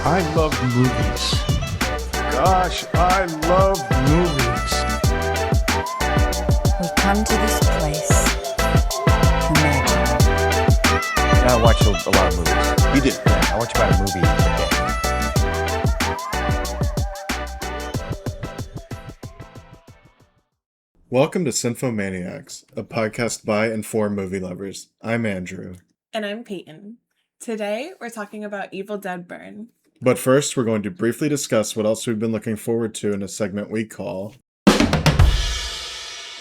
I love movies. Gosh, I love movies. We come to this place for magic. I watch a lot of movies. You did. Yeah, I watch about a movie a day. Welcome to Cinephomaniacs, a podcast by and for movie lovers. I'm Andrew. And I'm Peyton. Today, we're talking about Evil Dead Burn. But first, we're going to briefly discuss what else we've been looking forward to in a segment we call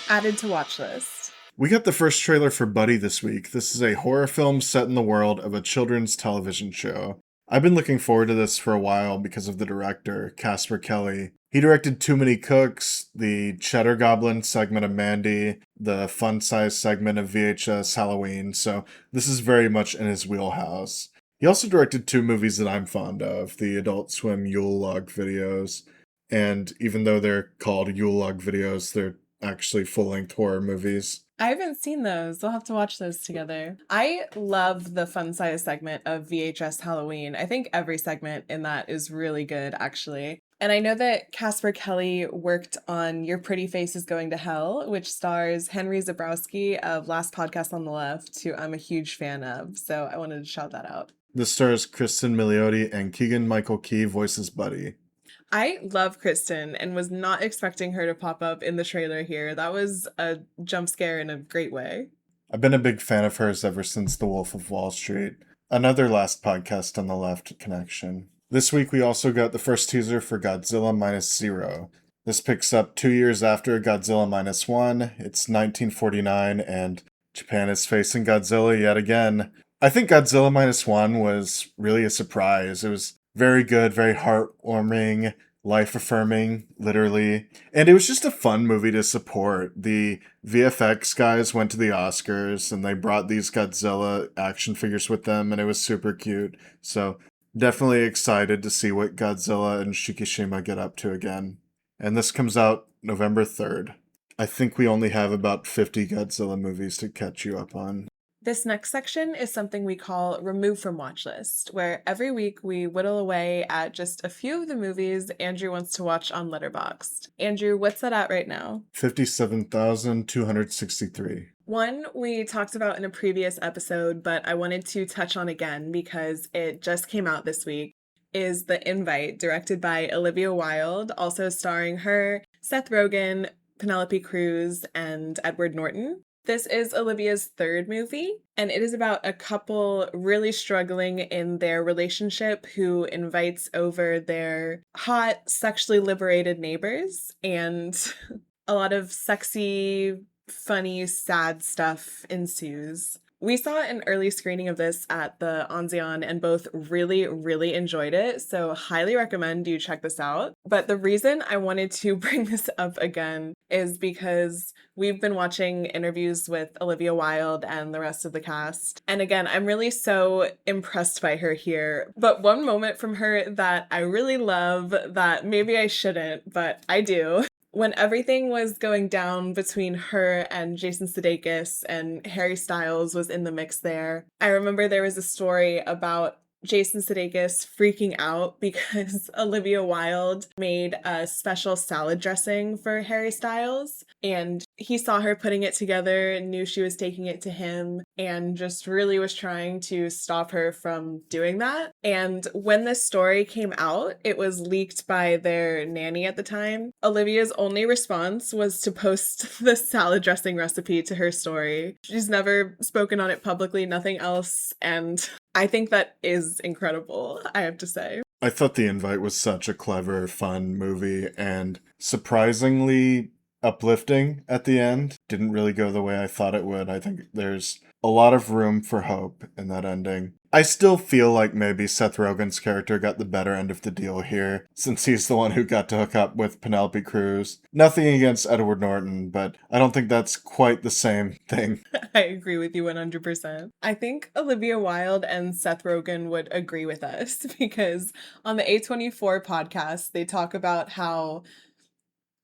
Added to Watch List. We got the first trailer for Buddy this week. This is a horror film set in the world of a children's television show. I've been looking forward to this for a while because of the director, Casper Kelly. He directed Too Many Cooks, the Cheddar Goblin segment of Mandy, the Fun Size segment of VHS Halloween, so this is very much in his wheelhouse. He also directed two movies that I'm fond of, the Adult Swim Yule Log videos, and even though they're called Yule Log videos, they're actually full-length horror movies. I haven't seen those. We'll have to watch those together. I love the Fun Size segment of VHS Halloween. I think every segment in that is really good, actually. And I know that Casper Kelly worked on Your Pretty Face is Going to Hell, which stars Henry Zebrowski of Last Podcast on the Left, who I'm a huge fan of. So I wanted to shout that out. This stars Kristen Milioti and Keegan-Michael Key voices Buddy. I love Kristen and was not expecting her to pop up in the trailer here. That was a jump scare in a great way. I've been a big fan of hers ever since The Wolf of Wall Street, another Last Podcast on the Left connection. This week we also got the first teaser for Godzilla Minus Zero. This picks up 2 years after Godzilla Minus One. It's 1949 and Japan is facing Godzilla yet again. I think Godzilla Minus One was really a surprise. It was very good, very heartwarming, life-affirming, literally. And it was just a fun movie to support. The VFX guys went to the Oscars and they brought these Godzilla action figures with them and it was super cute. So definitely excited to see what Godzilla and Shikishima get up to again. And this comes out November 3rd. I think we only have about 50 Godzilla movies to catch you up on. This next section is something we call Remove from Watch List, where every week we whittle away at just a few of the movies Andrew wants to watch on Letterboxd. Andrew, what's that at right now? 57,263. One we talked about in a previous episode, but I wanted to touch on again because it just came out this week, is The Invite, directed by Olivia Wilde, also starring her, Seth Rogen, Penelope Cruz, and Edward Norton. This is Olivia's third movie, and it is about a couple really struggling in their relationship who invites over their hot, sexually liberated neighbors, and a lot of sexy, funny, sad stuff ensues. We saw an early screening of this at the Anzian and both really, really enjoyed it, so highly recommend you check this out. But the reason I wanted to bring this up again is because we've been watching interviews with Olivia Wilde and the rest of the cast. And again, I'm really so impressed by her here. But one moment from her that I really love that maybe I shouldn't, but I do. When everything was going down between her and Jason Sudeikis and Harry Styles was in the mix there, I remember there was a story about Jason Sudeikis freaking out because Olivia Wilde made a special salad dressing for Harry Styles, and he saw her putting it together, knew she was taking it to him, and just really was trying to stop her from doing that. And when this story came out, it was leaked by their nanny at the time. Olivia's only response was to post the salad dressing recipe to her story. She's never spoken on it publicly, nothing else, and I think that is incredible, I have to say. I thought The Invite was such a clever, fun movie and surprisingly uplifting at the end. Didn't really go the way I thought it would. I think there's a lot of room for hope in that ending. I still feel like maybe Seth Rogen's character got the better end of the deal here, since he's the one who got to hook up with Penelope Cruz. Nothing against Edward Norton, but I don't think that's quite the same thing. I agree with you 100%. I think Olivia Wilde and Seth Rogen would agree with us, because on the A24 podcast, they talk about how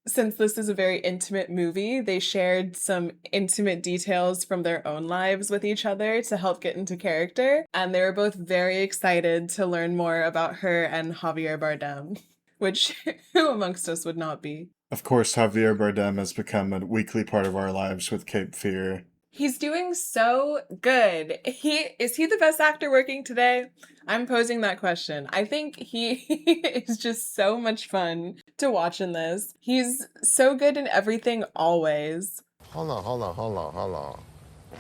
since this is a very intimate movie, they shared some intimate details from their own lives with each other to help get into character. And they were both very excited to learn more about her and Javier Bardem, which who amongst us would not be? Of course, Javier Bardem has become a weekly part of our lives with Cape Fear. He's doing so good. Is he the best actor working today? I'm posing that question. I think he is just so much fun to watch in this. He's so good in everything always. Hold on.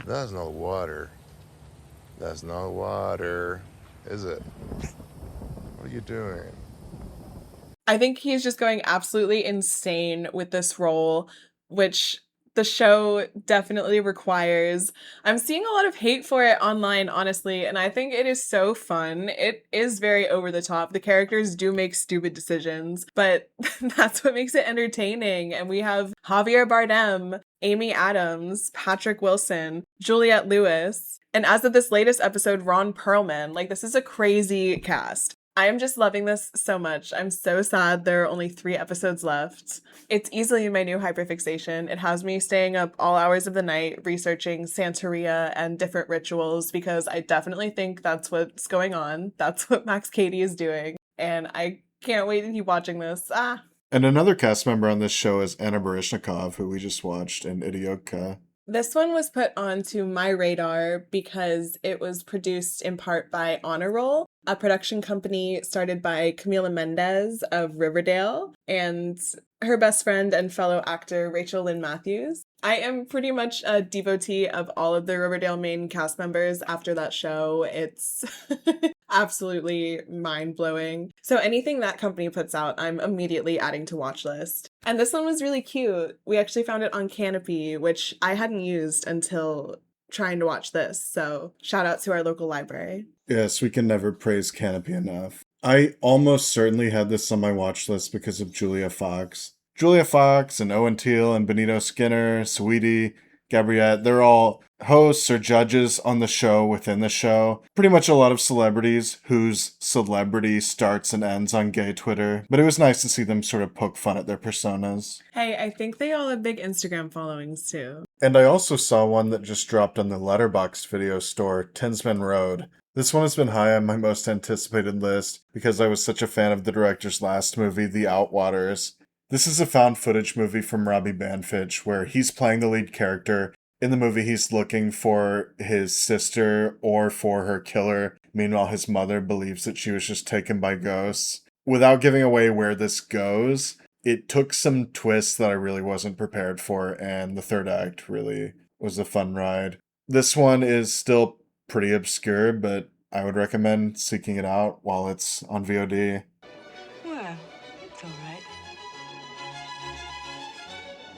That's no water. That's no water, is it? What are you doing? I think he's just going absolutely insane with this role, which the show definitely requires. I'm seeing a lot of hate for it online, honestly, and I think it is so fun. It is very over the top. The characters do make stupid decisions, but that's what makes it entertaining. And we have Javier Bardem, Amy Adams, Patrick Wilson, Juliette Lewis, and as of this latest episode, Ron Perlman. Like, this is a crazy cast. I am just loving this so much. I'm so sad there are only 3 episodes left. It's easily my new hyperfixation. It has me staying up all hours of the night researching Santeria and different rituals because I definitely think that's what's going on. That's what Max Cady is doing. And I can't wait to keep watching this. And another cast member on this show is Anna Baryshnikov, who we just watched in Idiotka. This one was put onto my radar because it was produced in part by Honor Roll, a production company started by Camila Mendez of Riverdale and her best friend and fellow actor Rachel Lynn Matthews. I am pretty much a devotee of all of the Riverdale main cast members after that show. It's absolutely mind-blowing. So anything that company puts out, I'm immediately adding to watch list. And this one was really cute. We actually found it on Canopy, which I hadn't used until trying to watch this. So shout out to our local library. Yes, we can never praise Canopy enough. I almost certainly had this on my watch list because of Julia Fox. Julia Fox and Owen Teal and Benito Skinner, Saweetie, Gabriette, they're all hosts or judges on the show within the show. Pretty much a lot of celebrities whose celebrity starts and ends on gay Twitter. But it was nice to see them sort of poke fun at their personas. Hey, I think they all have big Instagram followings too. And I also saw one that just dropped on the Letterboxd video store, Tinsman Road. This one has been high on my most anticipated list because I was such a fan of the director's last movie, The Outwaters. This is a found footage movie from Robbie Banfitch where he's playing the lead character. In the movie, he's looking for his sister or for her killer. Meanwhile, his mother believes that she was just taken by ghosts. Without giving away where this goes, it took some twists that I really wasn't prepared for, and the third act really was a fun ride. This one is still pretty obscure, but I would recommend seeking it out while it's on VOD. Well, it's all right.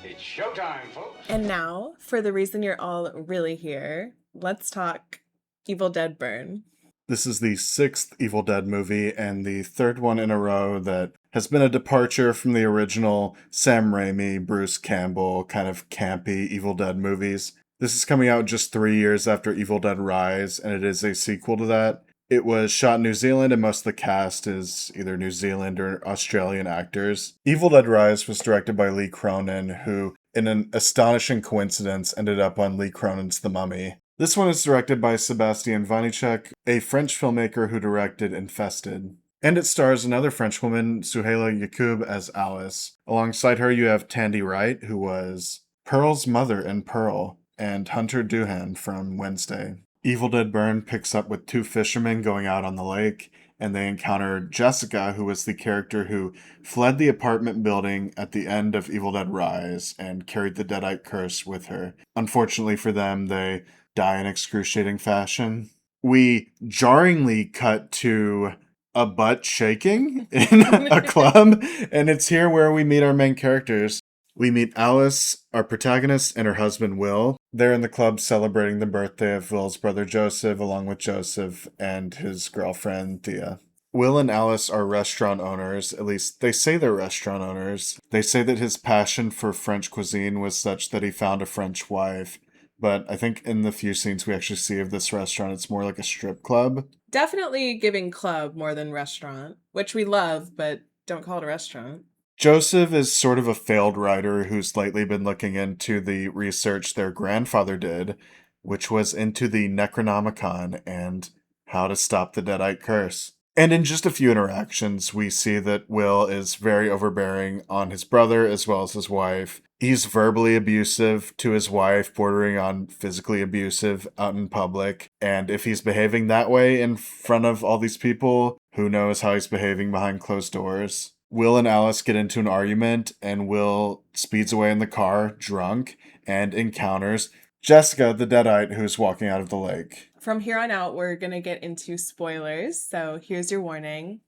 It's showtime, folks. And now, for the reason you're all really here, let's talk Evil Dead Burn. This is the 6th Evil Dead movie and the 3rd one in a row that has been a departure from the original Sam Raimi, Bruce Campbell, kind of campy Evil Dead movies. This is coming out just 3 years after Evil Dead Rise, and it is a sequel to that. It was shot in New Zealand, and most of the cast is either New Zealand or Australian actors. Evil Dead Rise was directed by Lee Cronin, who, in an astonishing coincidence, ended up on Lee Cronin's The Mummy. This one is directed by Sebastian Vanecek, a French filmmaker who directed Infested. And it stars another French woman, Souheila Yacoub, as Alice. Alongside her, you have Tandi Wright, who was Pearl's mother in Pearl, and Hunter Doohan from Wednesday. Evil Dead Burn picks up with 2 fishermen going out on the lake, and they encounter Jessica, who was the character who fled the apartment building at the end of Evil Dead Rise and carried the Deadite curse with her. Unfortunately for them, they die in excruciating fashion. We jarringly cut to a butt shaking in a club, and it's here where we meet our main characters. We meet Alice, our protagonist, and her husband, Will. They're in the club celebrating the birthday of Will's brother, Joseph, along with Joseph and his girlfriend, Thea. Will and Alice are restaurant owners, at least they say they're restaurant owners. They say that his passion for French cuisine was such that he found a French wife. But I think in the few scenes we actually see of this restaurant, it's more like a strip club. Definitely giving club more than restaurant, which we love, but don't call it a restaurant. Joseph is sort of a failed writer who's lately been looking into the research their grandfather did, which was into the Necronomicon and how to stop the Deadite curse. And in just a few interactions, we see that Will is very overbearing on his brother as well as his wife. He's verbally abusive to his wife, bordering on physically abusive out in public. And if he's behaving that way in front of all these people, who knows how he's behaving behind closed doors? Will and Alice get into an argument, and Will speeds away in the car, drunk, and encounters Jessica, the Deadite, who's walking out of the lake. From here on out, we're going to get into spoilers, so here's your warning.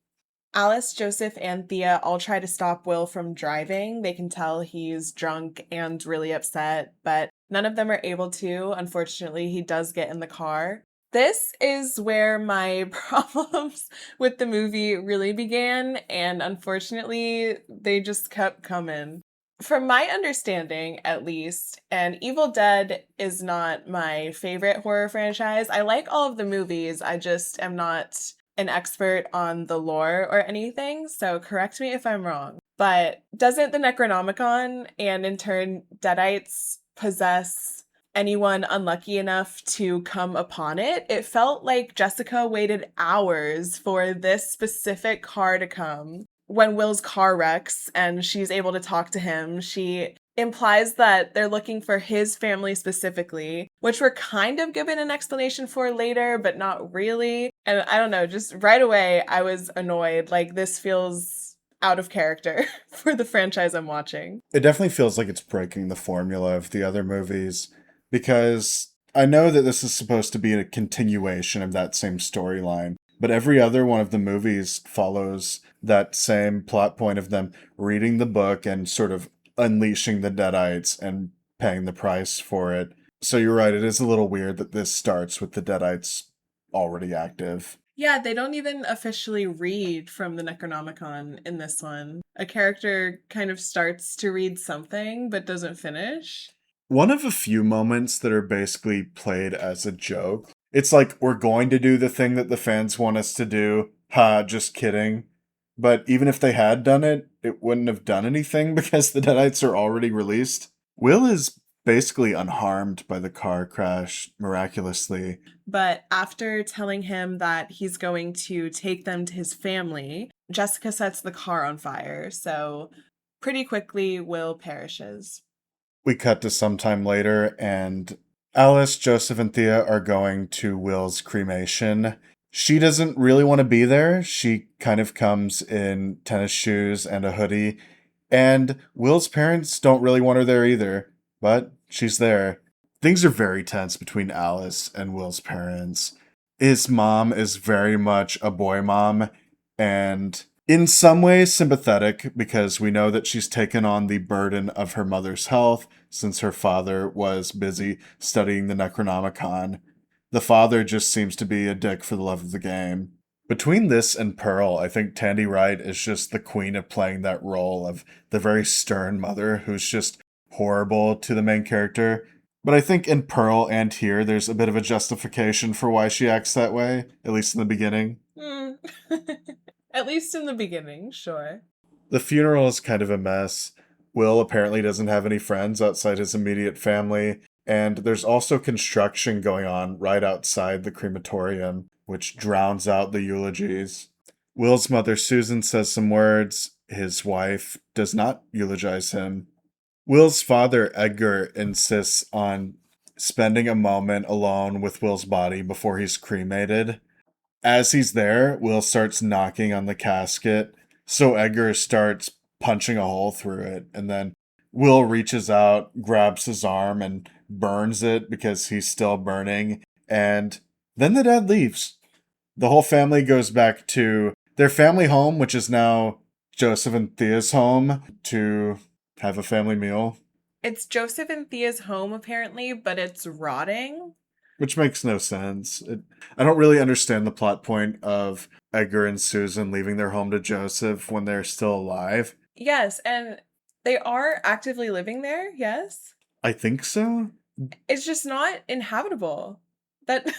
Alice, Joseph, and Thea all try to stop Will from driving. They can tell he's drunk and really upset, but none of them are able to. Unfortunately, he does get in the car. This is where my problems with the movie really began, and unfortunately, they just kept coming. From my understanding, at least, and Evil Dead is not my favorite horror franchise. I like all of the movies, I just am not an expert on the lore or anything, so correct me if I'm wrong. But doesn't the Necronomicon and in turn Deadites possess anyone unlucky enough to come upon it? It felt like Jessica waited hours for this specific car to come. When Will's car wrecks and she's able to talk to him, she implies that they're looking for his family specifically, which we're kind of given an explanation for later, but not really. And I don't know, just right away, I was annoyed. Like, this feels out of character for the franchise I'm watching. It definitely feels like it's breaking the formula of the other movies, because I know that this is supposed to be a continuation of that same storyline, but every other one of the movies follows that same plot point of them reading the book and sort of unleashing the Deadites and paying the price for it. So you're right, it is a little weird that this starts with the Deadites already active. Yeah, they don't even officially read from the Necronomicon in this one. A character kind of starts to read something, but doesn't finish. One of a few moments that are basically played as a joke. It's like, we're going to do the thing that the fans want us to do. Ha, just kidding. But even if they had done it, it wouldn't have done anything because the Deadites are already released. Will is basically unharmed by the car crash, miraculously. But after telling him that he's going to take them to his family, Jessica sets the car on fire. So pretty quickly, Will perishes. We cut to some time later, and Alice, Joseph, and Thea are going to Will's cremation. She doesn't really want to be there. She kind of comes in tennis shoes and a hoodie. And Will's parents don't really want her there either, but she's there. Things are very tense between Alice and Will's parents. His mom is very much a boy mom, and in some ways sympathetic, because we know that she's taken on the burden of her mother's health since her father was busy studying the Necronomicon. The father just seems to be a dick for the love of the game. Between this and Pearl, I think Tandi Wright is just the queen of playing that role of the very stern mother who's just horrible to the main character. But I think in Pearl and here, there's a bit of a justification for why she acts that way, at least in the beginning. At least in the beginning, sure. The funeral is kind of a mess. Will apparently doesn't have any friends outside his immediate family, and there's also construction going on right outside the crematorium, which drowns out the eulogies. Will's mother, Susan, says some words. His wife does not eulogize him. Will's father, Edgar, insists on spending a moment alone with Will's body before he's cremated. As he's there, Will starts knocking on the casket, so Edgar starts punching a hole through it, and then Will reaches out, grabs his arm, and burns it because he's still burning, and then the dad leaves. The whole family goes back to their family home, which is now Joseph and Thea's home, to have a family meal. It's Joseph and Thea's home, apparently, but it's rotting. Which makes no sense. I don't really understand the plot point of Edgar and Susan leaving their home to Joseph when they're still alive. Yes, and they are actively living there, yes? I think so. It's just not inhabitable. That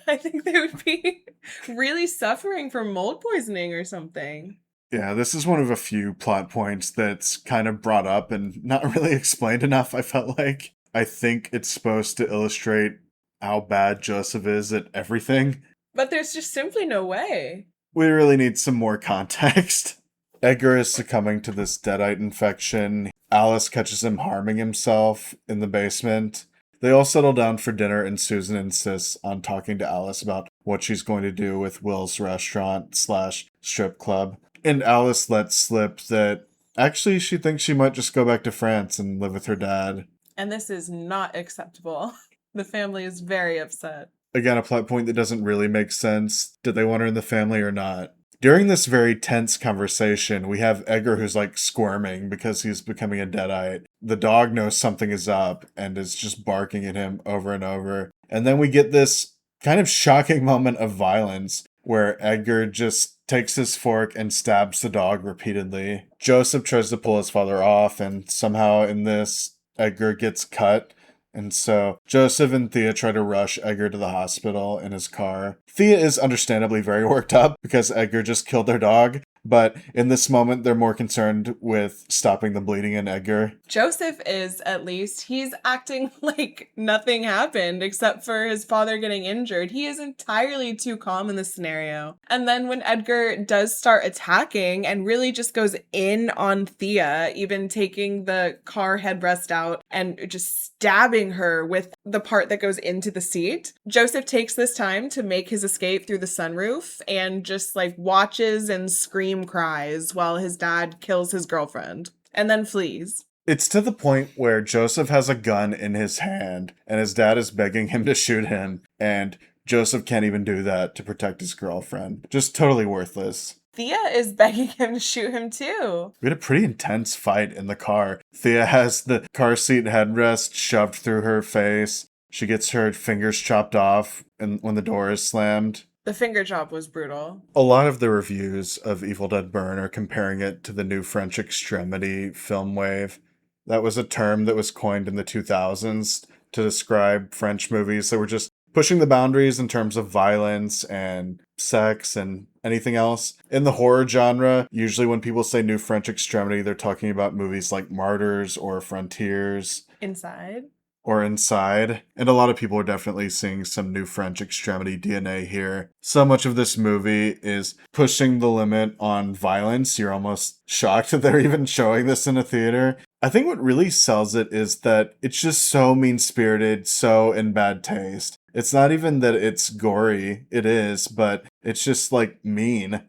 I think they would be really suffering from mold poisoning or something. Yeah, this is one of a few plot points that's kind of brought up and not really explained enough, I felt like. I think it's supposed to illustrate how bad Joseph is at everything. But there's just simply no way. We really need some more context. Edgar is succumbing to this deadite infection. Alice catches him harming himself in the basement. They all settle down for dinner, and Susan insists on talking to Alice about what she's going to do with Will's restaurant / strip club. And Alice lets slip that actually she thinks she might just go back to France and live with her dad. And this is not acceptable. The family is very upset. Again, a plot point that doesn't really make sense. Did they want her in the family or not? During this very tense conversation, we have Edgar who's like squirming because he's becoming a deadite. The dog knows something is up and is just barking at him over and over. And then we get this kind of shocking moment of violence where Edgar just takes his fork and stabs the dog repeatedly. Joseph tries to pull his father off, and somehow in this, Edgar gets cut. And so Joseph and Thea try to rush Edgar to the hospital in his car. Thea is understandably very worked up because Edgar just killed their dog. But in this moment, they're more concerned with stopping the bleeding in Edgar. Joseph is, at least, he's acting like nothing happened except for his father getting injured. He is entirely too calm in this scenario. And then when Edgar does start attacking and really just goes in on Thea, even taking the car headrest out and just stabbing her with the part that goes into the seat, Joseph takes this time to make his escape through the sunroof and just like watches and screams cries while his dad kills his girlfriend and then flees. It's to the point where Joseph has a gun in his hand and his dad is begging him to shoot him, and Joseph can't even do that to protect his girlfriend. Just totally worthless. Thea is begging him to shoot him too. We had a pretty intense fight in the car. Thea has the car seat headrest shoved through her face. She gets her fingers chopped off when the door is slammed. The finger chop was brutal. A lot of the reviews of Evil Dead Burn are comparing it to the new French extremity film wave. That was a term that was coined in the 2000s to describe French movies that were just pushing the boundaries in terms of violence and sex and anything else. In the horror genre, usually when people say new French extremity, they're talking about movies like Martyrs or Frontiers. Inside. Or Inside, and a lot of people are definitely seeing some new French extremity DNA here. So much of this movie is pushing the limit on violence. You're almost shocked that they're even showing this in a theater. I think what really sells it is that it's just so mean-spirited, so in bad taste. It's not even that it's gory, it is, but it's just like mean.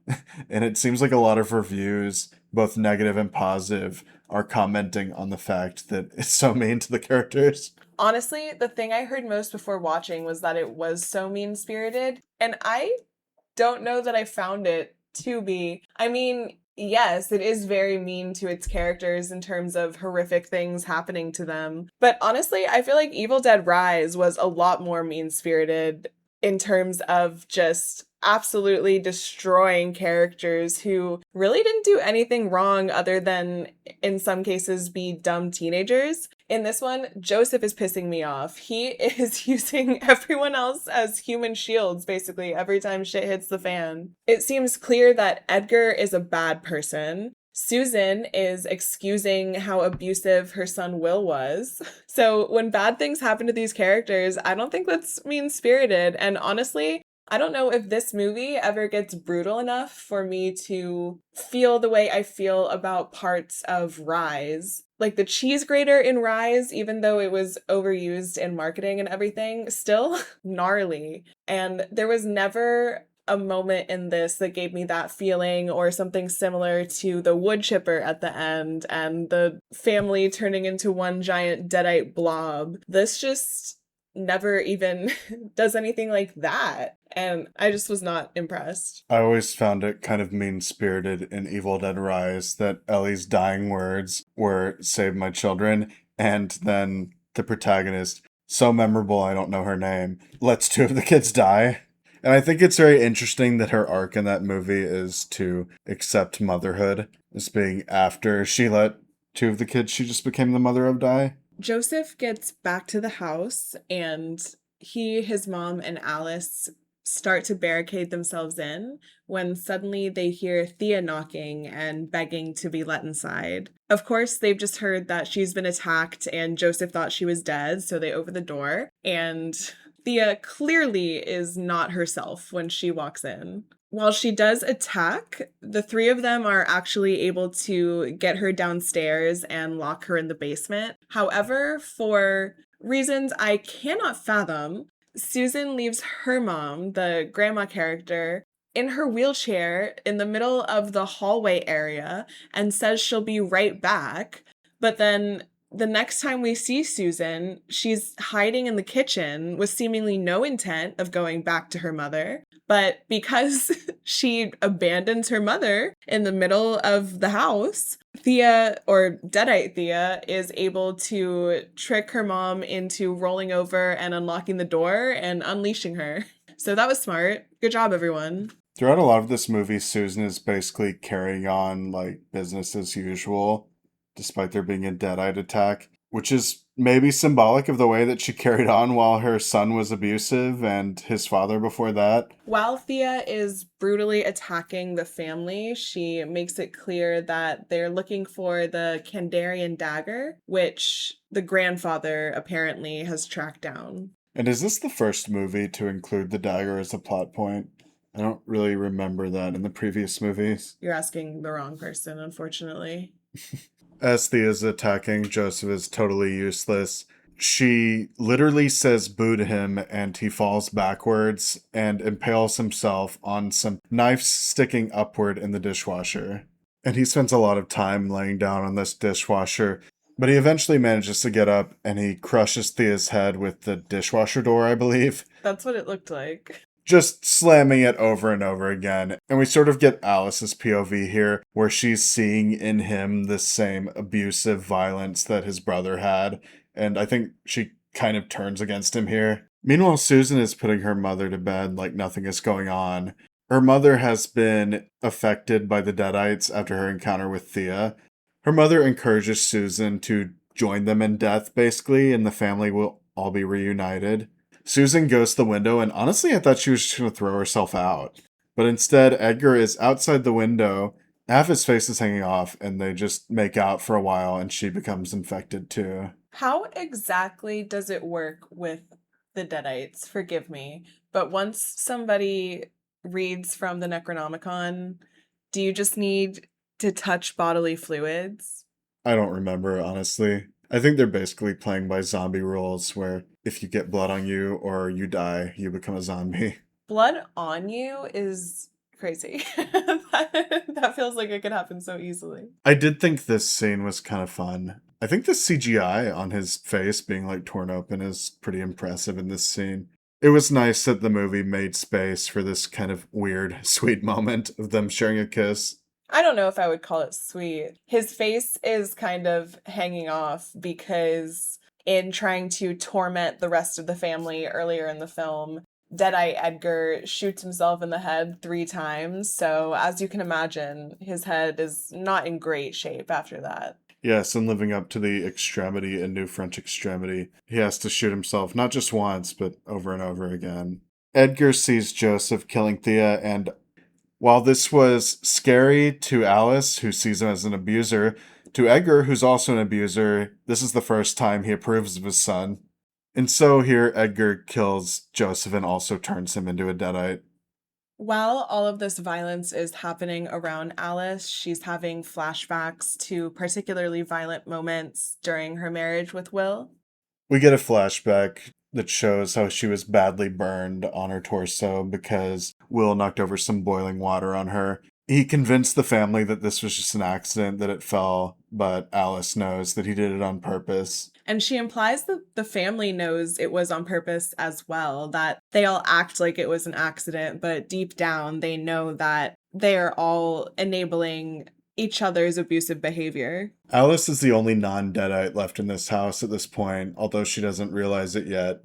And it seems like a lot of reviews, both negative and positive, are commenting on the fact that it's so mean to the characters. Honestly, the thing I heard most before watching was that it was so mean-spirited, and I don't know that I found it to be. I mean, yes, it is very mean to its characters in terms of horrific things happening to them, but honestly, I feel like Evil Dead Rise was a lot more mean-spirited in terms of just absolutely destroying characters who really didn't do anything wrong other than, in some cases, be dumb teenagers. In this one, Joseph is pissing me off. He is using everyone else as human shields, basically, every time shit hits the fan. It seems clear that Edgar is a bad person. Susan is excusing how abusive her son Will was. So when bad things happen to these characters, I don't think that's mean-spirited. And honestly, I don't know if this movie ever gets brutal enough for me to feel the way I feel about parts of Rise. Like the cheese grater in Rise, even though it was overused in marketing and everything, still gnarly. And there was never a moment in this that gave me that feeling, or something similar to the wood chipper at the end and the family turning into one giant deadite blob. This just never even does anything like that. And I just was not impressed. I always found it kind of mean-spirited in Evil Dead Rise that Ellie's dying words were "save my children," and then the protagonist, so memorable I don't know her name, lets two of the kids die. And I think it's very interesting that her arc in that movie is to accept motherhood as being after she let two of the kids she just became the mother of die. Joseph gets back to the house and he, his mom, and Alice start to barricade themselves in when suddenly they hear Thea knocking and begging to be let inside. Of course, they've just heard that she's been attacked and Joseph thought she was dead, so they open the door, and Thea clearly is not herself when she walks in. While she does attack, the three of them are actually able to get her downstairs and lock her in the basement. However, for reasons I cannot fathom, Susan leaves her mom, the grandma character, in her wheelchair in the middle of the hallway area and says she'll be right back. But then the next time we see Susan, she's hiding in the kitchen with seemingly no intent of going back to her mother. But because she abandons her mother in the middle of the house, Thea, or Deadite Thea, is able to trick her mom into rolling over and unlocking the door and unleashing her. So that was smart. Good job, everyone. Throughout a lot of this movie, Susan is basically carrying on like business as usual, despite there being a Deadite attack, which is maybe symbolic of the way that she carried on while her son was abusive and his father before that. While Thea is brutally attacking the family, she makes it clear that they're looking for the Kandarian dagger, which the grandfather apparently has tracked down. And is this the first movie to include the dagger as a plot point? I don't really remember that in the previous movies. You're asking the wrong person, unfortunately. As Thea's attacking, Joseph is totally useless. She literally says boo to him and he falls backwards and impales himself on some knives sticking upward in the dishwasher. And he spends a lot of time laying down on this dishwasher, but he eventually manages to get up and he crushes Thea's head with the dishwasher door, I believe. That's what it looked like. Just slamming it over and over again. And we sort of get Alice's POV here, where she's seeing in him the same abusive violence that his brother had. And I think she kind of turns against him here. Meanwhile, Susan is putting her mother to bed like nothing is going on. Her mother has been affected by the Deadites after her encounter with Thea. Her mother encourages Susan to join them in death, basically, and the family will all be reunited. Susan goes to the window, and honestly, I thought she was just going to throw herself out. But instead, Edgar is outside the window, half his face is hanging off, and they just make out for a while, and she becomes infected too. How exactly does it work with the Deadites? Forgive me. But once somebody reads from the Necronomicon, do you just need to touch bodily fluids? I don't remember, honestly. I think they're basically playing by zombie rules, where if you get blood on you or you die, you become a zombie. Blood on you is crazy. that feels like it could happen so easily. I did think this scene was kind of fun. I think the CGI on his face being like torn open is pretty impressive in this scene. It was nice that the movie made space for this kind of weird, sweet moment of them sharing a kiss. I don't know if I would call it sweet. His face is kind of hanging off because in trying to torment the rest of the family earlier in the film, Deadite Edgar shoots himself in the head 3 times. So as you can imagine, his head is not in great shape after that. Yes, and living up to the extremity in New French Extremity, he has to shoot himself not just once, but over and over again. Edgar sees Joseph killing Thea, and while this was scary to Alice, who sees him as an abuser, to Edgar, who's also an abuser, this is the first time he approves of his son. And so here Edgar kills Joseph and also turns him into a Deadite. While all of this violence is happening around Alice, she's having flashbacks to particularly violent moments during her marriage with Will. We get a flashback that shows how she was badly burned on her torso because Will knocked over some boiling water on her. He convinced the family that this was just an accident, that it fell, but Alice knows that he did it on purpose. And she implies that the family knows it was on purpose as well, that they all act like it was an accident, but deep down they know that they are all enabling each other's abusive behavior. Alice is the only non-Deadite left in this house at this point, although she doesn't realize it yet.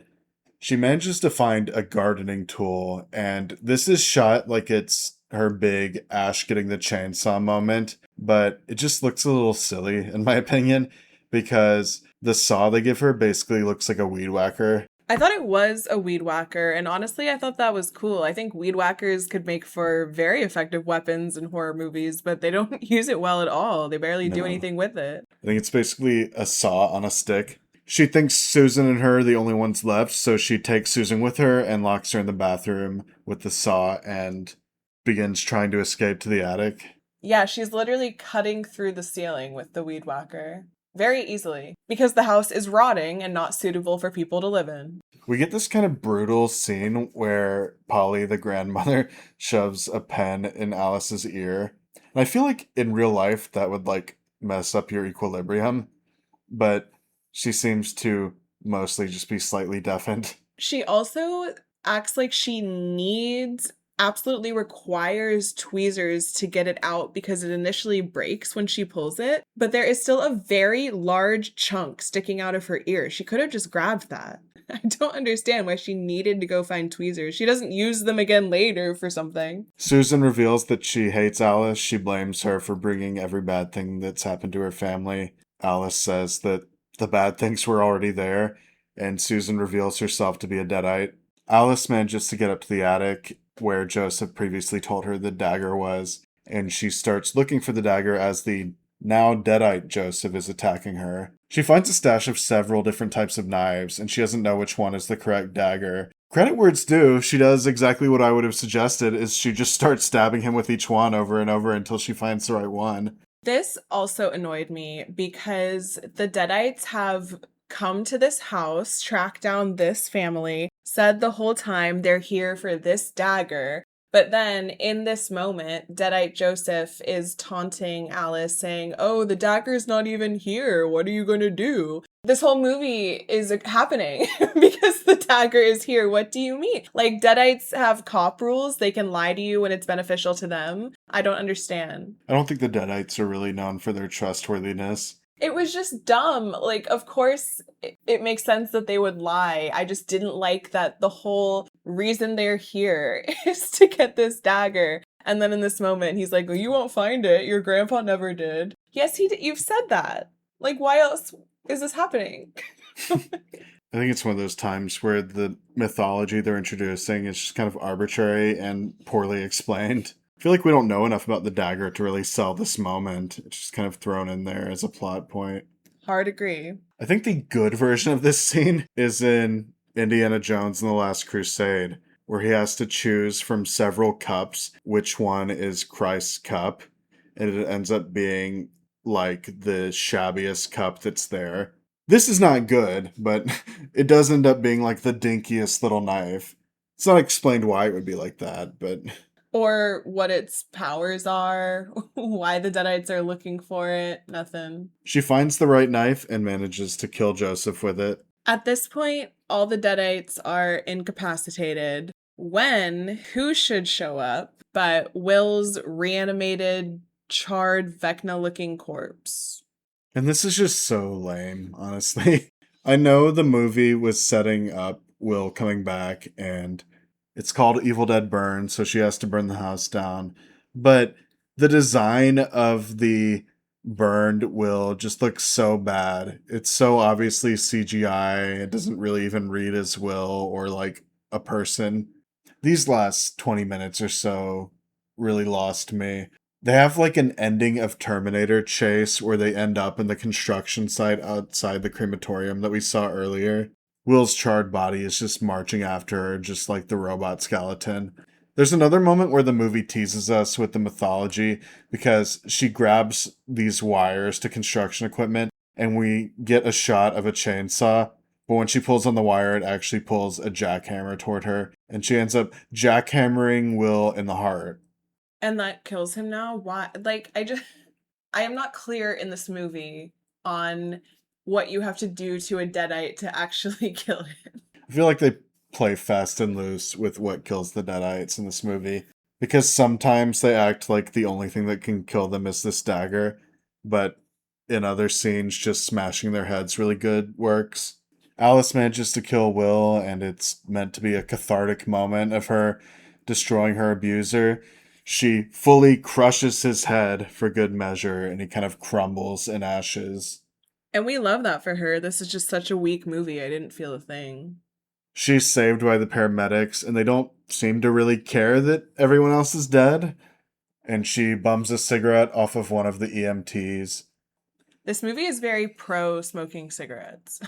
She manages to find a gardening tool, and this is shot like it's her big Ash getting the chainsaw moment, but it just looks a little silly, in my opinion, because the saw they give her basically looks like a weed whacker. I thought it was a weed whacker, and honestly, I thought that was cool. I think weed whackers could make for very effective weapons in horror movies, but they don't use it well at all. They barely do No. anything with it. I think it's basically a saw on a stick. She thinks Susan and her are the only ones left, so she takes Susan with her and locks her in the bathroom with the saw and begins trying to escape to the attic. Yeah, she's literally cutting through the ceiling with the weed whacker. Very easily. Because the house is rotting and not suitable for people to live in. We get this kind of brutal scene where Polly, the grandmother, shoves a pen in Alice's ear. And I feel like in real life that would like mess up your equilibrium, but she seems to mostly just be slightly deafened. She also acts like she absolutely requires tweezers to get it out because it initially breaks when she pulls it, but there is still a very large chunk sticking out of her ear. She could have just grabbed that. I don't understand why she needed to go find tweezers. She doesn't use them again later for something. Susan reveals that she hates Alice. She blames her for bringing every bad thing that's happened to her family. Alice says that the bad things were already there, and Susan reveals herself to be a Deadite. Alice manages to get up to the attic where Joseph previously told her the dagger was, and she starts looking for the dagger as the now Deadite Joseph is attacking her. She finds a stash of several different types of knives, and she doesn't know which one is the correct dagger. Credit where it's due, she does exactly what I would have suggested, is she just starts stabbing him with each one over and over until she finds the right one. This also annoyed me because the Deadites have come to this house, tracked down this family, said the whole time they're here for this dagger. But then in this moment, Deadite Joseph is taunting Alice saying, oh, the dagger's not even here. What are you going to do? This whole movie is happening because the dagger is here. What do you mean? Like, Deadites have cop rules. They can lie to you when it's beneficial to them. I don't understand. I don't think the Deadites are really known for their trustworthiness. It was just dumb. Like, of course, it makes sense that they would lie. I just didn't like that the whole reason they're here is to get this dagger. And then in this moment, he's like, well, you won't find it. Your grandpa never did. Yes, he did. You've said that. Like, why else is this happening? I think it's one of those times where the mythology they're introducing is just kind of arbitrary and poorly explained. I feel like we don't know enough about the dagger to really sell this moment. It's just kind of thrown in there as a plot point. Hard agree. I think the good version of this scene is in Indiana Jones and the Last Crusade, where he has to choose from several cups which one is Christ's cup, and it ends up being like the shabbiest cup that's there. This is not good, but it does end up being like the dinkiest little knife. It's not explained why it would be like that, but... Or what its powers are, why the Deadites are looking for it, nothing. She finds the right knife and manages to kill Joseph with it. At this point, all the Deadites are incapacitated when who should show up but Will's reanimated, charred, Vecna-looking corpse. And this is just so lame, honestly. I know the movie was setting up Will coming back, and it's called Evil Dead Burn, so she has to burn the house down. But the design of the burned Will just looks so bad. It's so obviously CGI. It doesn't really even read as Will or like a person. These last 20 minutes or so really lost me. They have like an ending of Terminator chase where they end up in the construction site outside the crematorium that we saw earlier. Will's charred body is just marching after her, just like the robot skeleton. There's another moment where the movie teases us with the mythology because she grabs these wires to construction equipment and we get a shot of a chainsaw. But when she pulls on the wire, it actually pulls a jackhammer toward her. And she ends up jackhammering Will in the heart. And that kills him now? Why? Like, I am not clear in this movie on what you have to do to a Deadite to actually kill him. I feel like they play fast and loose with what kills the Deadites in this movie. Because sometimes they act like the only thing that can kill them is this dagger. But in other scenes, just smashing their heads really good works. Alice manages to kill Will, and it's meant to be a cathartic moment of her destroying her abuser. She fully crushes his head for good measure, and he kind of crumbles in ashes. And we love that for her. This is just such a weak movie. I didn't feel a thing. She's saved by the paramedics, and they don't seem to really care that everyone else is dead. And she bums a cigarette off of one of the EMTs. This movie is very pro smoking cigarettes.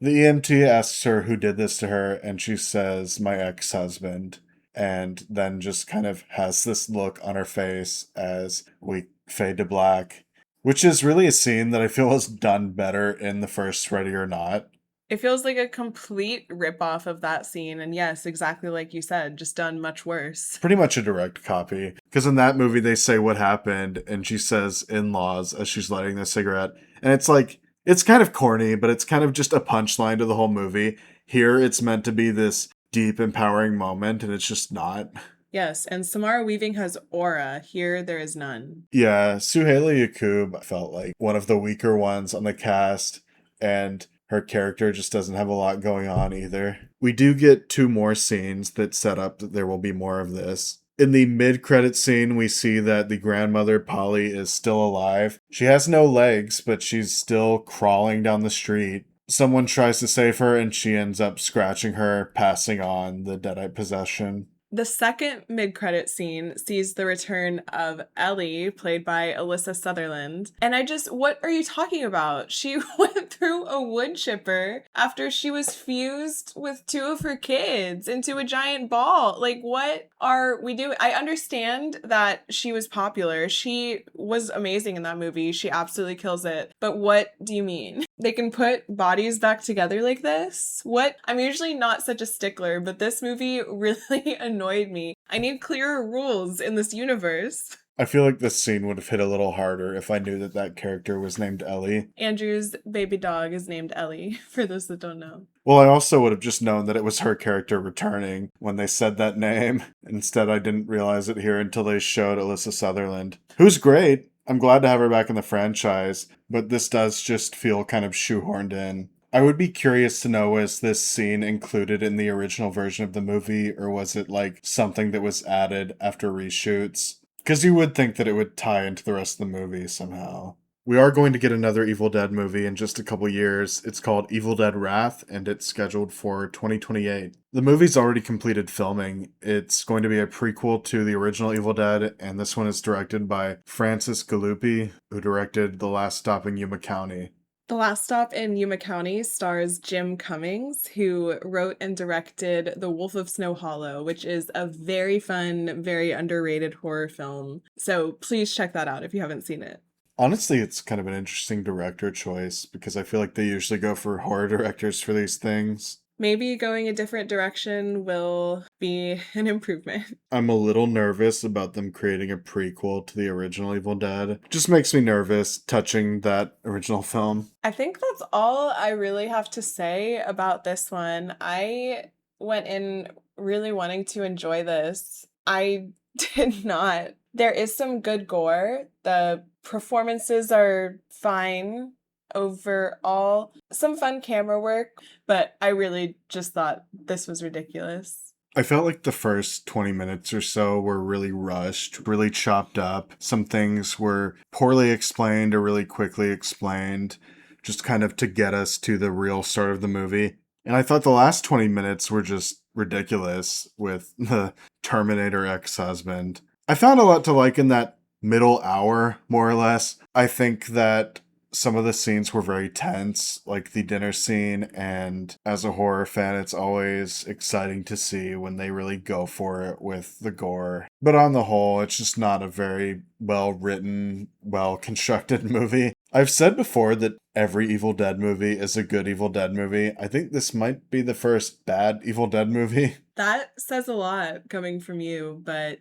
The EMT asks her who did this to her, and she says, my ex-husband. And then just kind of has this look on her face as we fade to black, which is really a scene that I feel is done better in the first Ready or Not. It feels like a complete ripoff of that scene. And yes, exactly like you said, just done much worse. Pretty much a direct copy. Because in that movie, they say what happened, and she says in-laws as she's lighting the cigarette. And it's like, it's kind of corny, but it's kind of just a punchline to the whole movie. Here, it's meant to be this deep, empowering moment, and it's just not. Yes, and Samara Weaving has aura. Here, there is none. Yeah, Souheila Yacoub felt like one of the weaker ones on the cast, and her character just doesn't have a lot going on either. We do get 2 more scenes that set up that there will be more of this. In the mid-credit scene, we see that the grandmother, Polly, is still alive. She has no legs, but she's still crawling down the street. Someone tries to save her, and she ends up scratching her, passing on the Deadite possession. The second mid-credit scene sees the return of Ellie, played by Alyssa Sutherland. And what are you talking about? She went through a wood chipper after she was fused with 2 of her kids into a giant ball. Like, what are we doing? I understand that she was popular. She was amazing in that movie. She absolutely kills it. But what do you mean? They can put bodies back together like this? What? I'm usually not such a stickler, but this movie really annoyed me. I need clearer rules in this universe. I feel like this scene would have hit a little harder if I knew that that character was named Ellie. Andrew's baby dog is named Ellie, for those that don't know. Well, I also would have just known that it was her character returning when they said that name. Instead, I didn't realize it here until they showed Alyssa Sutherland, who's great. I'm glad to have her back in the franchise, but this does just feel kind of shoehorned in. I would be curious to know, was this scene included in the original version of the movie, or was it like something that was added after reshoots? Because you would think that it would tie into the rest of the movie somehow. We are going to get another Evil Dead movie in just a couple years. It's called Evil Dead Wrath, and it's scheduled for 2028. The movie's already completed filming. It's going to be a prequel to the original Evil Dead, and this one is directed by Francis Galuppi, who directed The Last Stop in Yuma County. The Last Stop in Yuma County stars Jim Cummings, who wrote and directed The Wolf of Snow Hollow, which is a very fun, very underrated horror film. So please check that out if you haven't seen it. Honestly, it's kind of an interesting director choice because I feel like they usually go for horror directors for these things. Maybe going a different direction will be an improvement. I'm a little nervous about them creating a prequel to the original Evil Dead. Just makes me nervous touching that original film. I think that's all I really have to say about this one. I went in really wanting to enjoy this. I did not. There is some good gore. The performances are fine overall. Some fun camera work, but I really just thought this was ridiculous. I felt like the first 20 minutes or so were really rushed, really chopped up. Some things were poorly explained or really quickly explained, just kind of to get us to the real start of the movie. And I thought the last 20 minutes were just ridiculous with the Terminator ex-husband. I found a lot to like in that middle hour, more or less. I think that some of the scenes were very tense, like the dinner scene, and as a horror fan, it's always exciting to see when they really go for it with the gore. But on the whole, it's just not a very well-written, well-constructed movie. I've said before that every Evil Dead movie is a good Evil Dead movie. I think this might be the first bad Evil Dead movie. That says a lot coming from you, but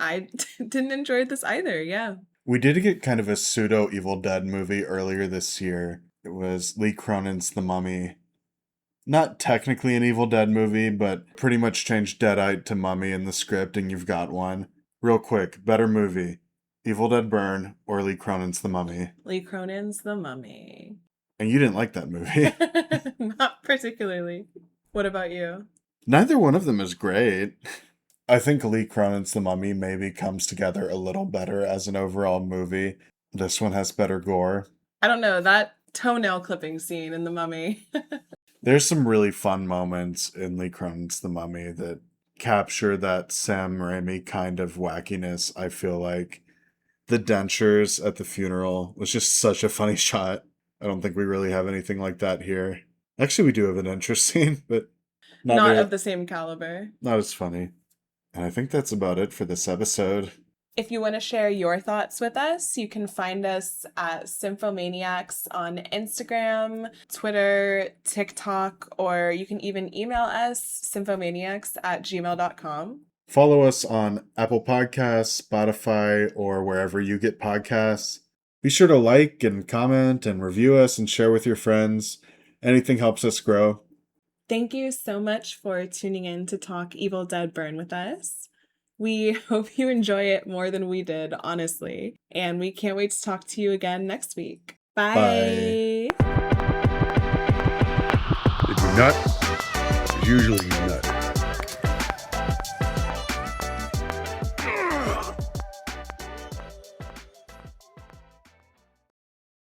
I didn't enjoy this either, yeah. We did get kind of a pseudo Evil Dead movie earlier this year. It was Lee Cronin's The Mummy. Not technically an Evil Dead movie, but pretty much changed Deadite to Mummy in the script, and you've got one. Real quick, better movie. Evil Dead Burn or Lee Cronin's The Mummy? Lee Cronin's The Mummy. And you didn't like that movie. Not particularly. What about you? Neither one of them is great. I think Lee Cronin's The Mummy maybe comes together a little better as an overall movie. This one has better gore. I don't know, that toenail clipping scene in The Mummy. There's some really fun moments in Lee Cronin's The Mummy that capture that Sam Raimi kind of wackiness, I feel like. The dentures at the funeral was just such a funny shot. I don't think we really have anything like that here. Actually, we do have a denture scene, but Not of the same caliber. not as funny. And I think that's about it for this episode. If you want to share your thoughts with us, you can find us at Cinephomaniacs on Instagram, Twitter, TikTok, or you can even email us, cinefomaniacs@gmail.com. Follow us on Apple Podcasts, Spotify, or wherever you get podcasts. Be sure to like and comment and review us and share with your friends. Anything helps us grow. Thank you so much for tuning in to talk Evil Dead Burn with us. We hope you enjoy it more than we did, honestly. And we can't wait to talk to you again next week. Bye. Bye. Did you nut? There's usually